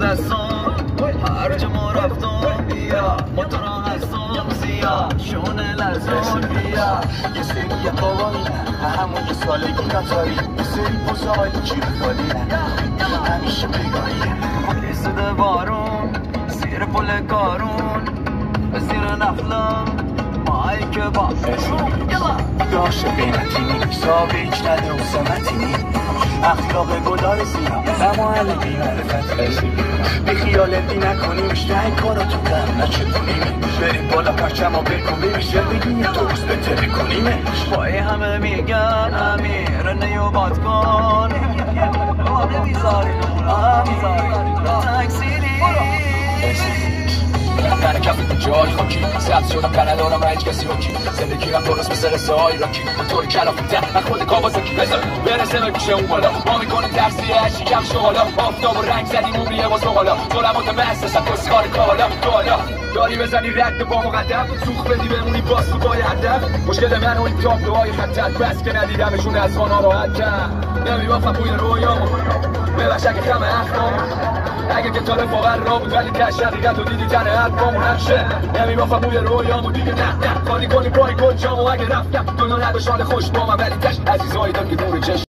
دستان هر جا ما رفتم بیا موتورا هستم سیاه شونه لرزان بیا یه سری قوانی همون که سالگی نتاری یه سری بزایی جیب خالی همیشه بگاهیه رسیده بارون زیر پل کارون زیر نخلم مایی که با داشت قیمتی نی صاحب هیچ نده و سمتی نی اخلاق گلای سیاه اما حل بیمعرفت خیلی بی خیالتی نکنیم بیشتر کارا تو دم نچه کنیمه بریم بالا پرچم و بکن بمیشه بگیم یه درست بهتره کنیمه پای همه میگن امیر نیوبات کن نمیذاری تکسیری من کف جای خاکی سبز شدم که ندارم هیچ کسی رو کی زندگی هم درست مثل رسای راکی با طور کلافیتن من خود کابازکی بذار برسه به پیش اون بالا ما میکنیم ترسیه هرچی کم شو حالا آفتاب و رنگ زدیم اون بیه باز حالا طولمات مستسم کسکار کالا داری بزنی رد با مقدم سوخ بدی بمونی باز تو پای هدف مشکل من و این تابلوهای خطر بس که ندیدمشون از ما ناراحتم نمیبافم بوی رویامو ببخش اگه خم اخمامو اگه که طالب واقعا را بود ولی تش حقیقت و دیدی تن حرفامون نقشه نمیبافم بوی رویامو دیگه نه خالی کنی پای گل جامو اگه رفتم دنیا نداشت حال خوش با من ولی تش عزیزایی داد که نور چشم